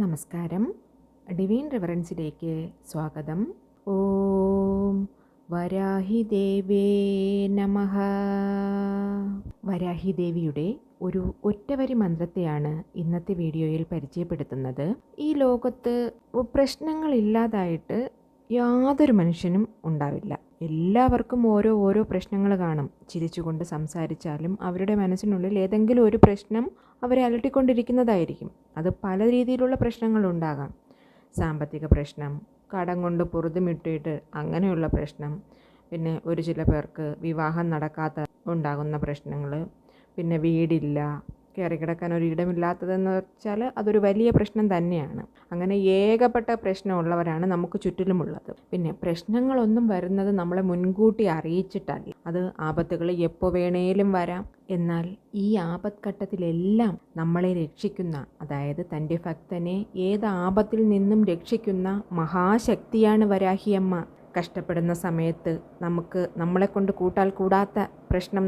നമസ്കാരം. ഡിവൈൻ റെവറൻസിലേക്ക് സ്വാഗതം. ഓം വരാഹിദേവേ നമഃ. വരാഹിദേവിയുടെ ഒരു ഒറ്റവരി മന്ത്രത്തെയാണ് ഇന്നത്തെ വീഡിയോയിൽ പരിചയപ്പെടുത്തുന്നത്. ഈ ലോകത്ത് പ്രശ്നങ്ങളില്ലാതായിട്ട് യാതൊരു മനുഷ്യനും ഉണ്ടാവില്ല. എല്ലാവർക്കും ഓരോ പ്രശ്നങ്ങൾ കാണും. ചിരിച്ചുകൊണ്ട് സംസാരിച്ചാലും അവരുടെ മനസ്സിനുള്ളിൽ ഏതെങ്കിലും ഒരു പ്രശ്നം അവരെ അലട്ടിക്കൊണ്ടിരിക്കുന്നതായിരിക്കും. അത് പല രീതിയിലുള്ള പ്രശ്നങ്ങളുണ്ടാകാം. സാമ്പത്തിക പ്രശ്നം, കടം കൊണ്ട് പൊറുതുമിട്ടിട്ട് അങ്ങനെയുള്ള പ്രശ്നം, പിന്നെ ചില പേർക്ക് വിവാഹം നടക്കാത്ത ഉണ്ടാകുന്ന പ്രശ്നങ്ങൾ, പിന്നെ വീടില്ല, കയറി കിടക്കാൻ ഒരു ഇടമില്ലാത്തതെന്ന് വെച്ചാൽ അതൊരു വലിയ പ്രശ്നം തന്നെയാണ്. അങ്ങനെ ഏകപ്പെട്ട പ്രശ്നമുള്ളവരാണ് നമുക്ക് ചുറ്റിലുമുള്ളത്. പിന്നെ പ്രശ്നങ്ങളൊന്നും വരുന്നത് നമ്മളെ മുൻകൂട്ടി അറിയിച്ചിട്ടല്ല. അത് ആപത്തുകൾ എപ്പോൾ വേണേലും വരാം. എന്നാൽ ഈ ആപത്ഘട്ടത്തിലെല്ലാം നമ്മളെ രക്ഷിക്കുന്ന, അതായത് തൻ്റെ ഭക്തനെ ഏത് ആപത്തിൽ നിന്നും രക്ഷിക്കുന്ന മഹാശക്തിയാണ് വരാഹിയമ്മ. കഷ്ടപ്പെടുന്ന സമയത്ത് നമ്മളെക്കൊണ്ട് കൂട്ടാൽ കൂടാത്ത പ്രശ്നം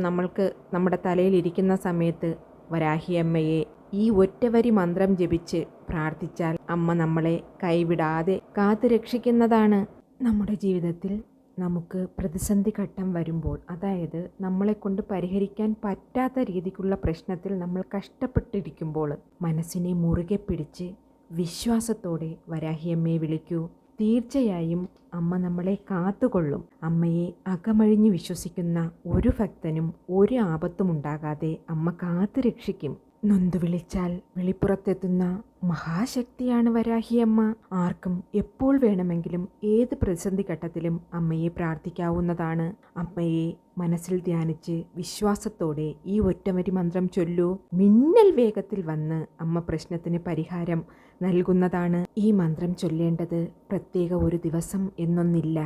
നമ്മുടെ തലയിലിരിക്കുന്ന സമയത്ത് വരാഹിയമ്മയെ ഈ ഒറ്റവരി മന്ത്രം ജപിച്ച് പ്രാർത്ഥിച്ചാൽ അമ്മ നമ്മളെ കൈവിടാതെ കാത്തു രക്ഷിക്കുന്നതാണ്. നമ്മുടെ ജീവിതത്തിൽ നമുക്ക് പ്രതിസന്ധി ഘട്ടം വരുമ്പോൾ, അതായത് നമ്മളെക്കൊണ്ട് പരിഹരിക്കാൻ പറ്റാത്ത രീതിക്കുള്ള പ്രശ്നത്തിൽ നമ്മൾ കഷ്ടപ്പെട്ടിരിക്കുമ്പോൾ മനസ്സിനെ മുറുകെ പിടിച്ച് വിശ്വാസത്തോടെ വരാഹിയമ്മയെ വിളിക്കൂ. തീർച്ചയായും അമ്മ നമ്മളെ കാത്തുകൊള്ളും. അമ്മയെ അകമഴിഞ്ഞ് വിശ്വസിക്കുന്ന ഒരു ഭക്തനും ഒരു ആപത്തും ഉണ്ടാകാതെ അമ്മ കാത്തു രക്ഷിക്കും. നൊന്തു വിളിച്ചാൽ വെളിപ്പുറത്തെത്തുന്ന മഹാശക്തിയാണ് വരാഹിയമ്മ. ആർക്കും എപ്പോൾ വേണമെങ്കിലും ഏത് പ്രതിസന്ധി ഘട്ടത്തിലും അമ്മയെ പ്രാർത്ഥിക്കാവുന്നതാണ്. അമ്മയെ മനസ്സിൽ ധ്യാനിച്ച് വിശ്വാസത്തോടെ ഈ ഒറ്റവരി മന്ത്രം ചൊല്ലൂ. മിന്നൽ വേഗത്തിൽ വന്ന് അമ്മ പ്രശ്നത്തിന് പരിഹാരം നൽകുന്നതാണ്. ഈ മന്ത്രം ചൊല്ലേണ്ടത് പ്രത്യേക ഒരു ദിവസം എന്നൊന്നില്ല.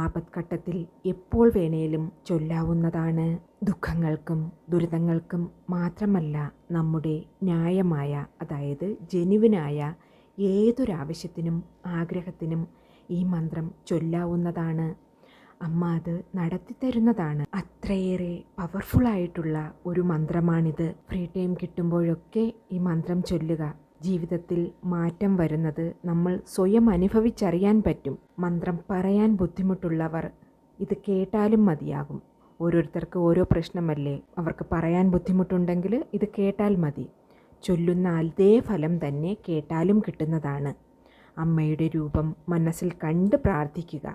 ആപത്ഘട്ടത്തിൽ എപ്പോൾ വേണേലും ചൊല്ലാവുന്നതാണ്. ദുഃഖങ്ങൾക്കും ദുരിതങ്ങൾക്കും മാത്രമല്ല, നമ്മുടെ ന്യായമായ, അതായത് ജെനുവിനായ ഏതൊരാവശ്യത്തിനും ആഗ്രഹത്തിനും ഈ മന്ത്രം ചൊല്ലാവുന്നതാണ്. അമ്മ അത് നടത്തിത്തരുന്നതാണ്. അത്രയേറെ പവർഫുള്ളായിട്ടുള്ള ഒരു മന്ത്രമാണിത്. ഫ്രീ ടൈം കിട്ടുമ്പോഴൊക്കെ ഈ മന്ത്രം ചൊല്ലുക. ജീവിതത്തിൽ മാറ്റം വരുന്നത് നമ്മൾ സ്വയം അനുഭവിച്ചറിയാൻ പറ്റും. മന്ത്രം പറയാൻ ബുദ്ധിമുട്ടുള്ളവർ ഇത് കേട്ടാലും മതിയാകും. ഓരോരുത്തർക്ക് ഓരോ പ്രശ്നമല്ലേ, അവർക്ക് പറയാൻ ബുദ്ധിമുട്ടുണ്ടെങ്കിൽ ഇത് കേട്ടാൽ മതി. ചൊല്ലുന്ന അതേ ഫലം തന്നെ കേട്ടാലും കിട്ടുന്നതാണ്. അമ്മയുടെ രൂപം മനസ്സിൽ കണ്ട് പ്രാർത്ഥിക്കുക.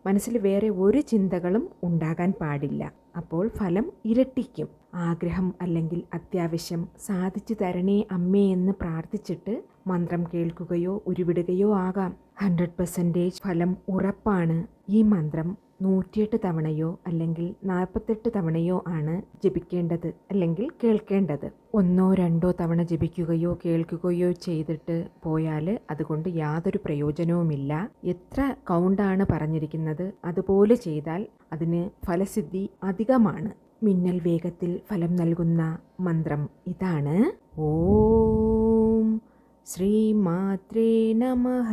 മനസ്സിൽ വേറെ ഒരു ചിന്തകളും ഉണ്ടാകാൻ പാടില്ല. അപ്പോൾ ഫലം ഇരട്ടിക്കും. ആഗ്രഹം അല്ലെങ്കിൽ അത്യാവശ്യം സാധിച്ചു തരണേ അമ്മേ എന്ന് പ്രാർത്ഥിച്ചിട്ട് മന്ത്രം കേൾക്കുകയോ ഉരുവിടുകയോ ആകാം. 100% ഫലം ഉറപ്പാണ്. ഈ മന്ത്രം 108 തവണയോ അല്ലെങ്കിൽ 48 തവണയോ ആണ് ജപിക്കേണ്ടത് അല്ലെങ്കിൽ കേൾക്കേണ്ടത്. 1-2 തവണ ജപിക്കുകയോ കേൾക്കുകയോ ചെയ്തിട്ട് പോയാൽ അതുകൊണ്ട് യാതൊരു പ്രയോജനവുമില്ല. എത്ര കൗണ്ടാണ് പറഞ്ഞിരിക്കുന്നത് അതുപോലെ ചെയ്താൽ അതിന് ഫലസിദ്ധി അധികമാണ്. മിന്നൽ വേഗത്തിൽ ഫലം നൽകുന്ന മന്ത്രം ഇതാണ്. ഓം ശ്രീ മാത്രേ നമഃ.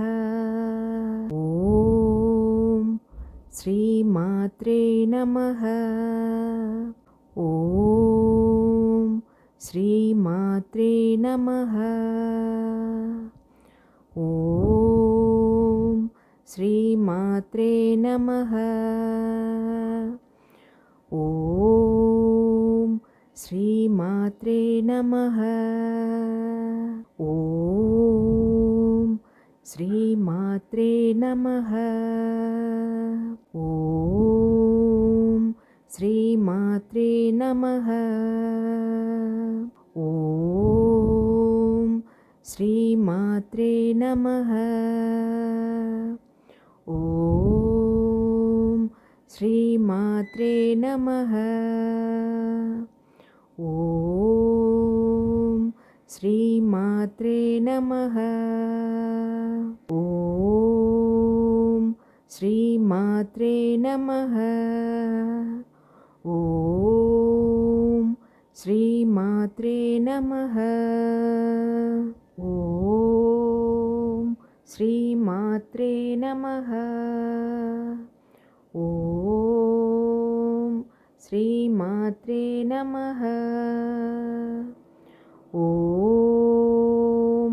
ഓം ശ്രീ മാത്രേ നമഃ. ഓം ശ്രീ മാത്രേ നമഃ. ഓം ശ്രീ മാത്രേ നമഃ. ഓം ശ്രീ മാത്രേ നമഃ. ഓം ശ്രീ മാത്രേ നമഃ. ഓം ശ്രീ മാത്രേ നമഃ. ഓം ശ്രീ മാത്രേ നമഃ. ഓം ശ്രീ മാത്രേ നമഃ. ഓം ശ്രീ മാത്രേ നമഃ. ഓം ശ്രീ മാത്രേ നമഃ. ഓം ശ്രീ മാത്രേ നമഃ. ഓം ശ്രീ മാത്രേ നമഃ. ഓം ശ്രീ മാത്രേ നമഃ. ഓം